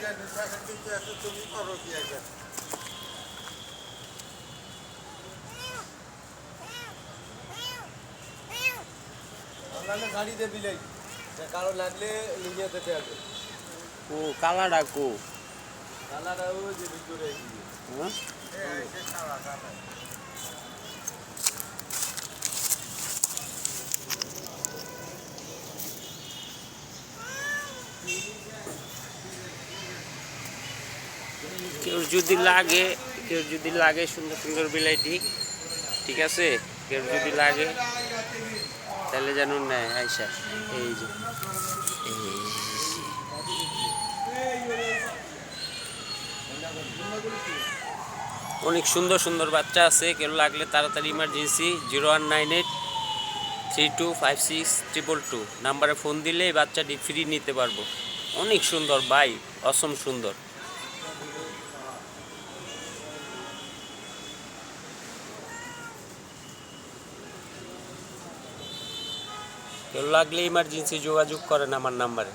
তুমি করো কি একবার গাড়ি দিয়ে বিলাই কারো লাগলে নিয়ে যেতে হবে ও কালাডা কো কালাটা ওই যে ভিতরে হ্যাঁ কেউ যদি লাগে সুন্দর সুন্দর বিলাইটি ঠিক আছে কেউ যদি লাগে তাহলে জানুন না আইসা এই যে অনেক সুন্দর সুন্দর বাচ্চা আছে কেউ লাগলে তাড়াতাড়ি ইমার্জেন্সি 0198325622 নাম্বারে ফোন দিলে এই বাচ্চাটি ফ্রি নিতে পারবো অনেক সুন্দর ভাই অসম সুন্দর কেউ লাগলে ইমার্জেন্সি যোগাযোগ করেন আমার নাম্বারে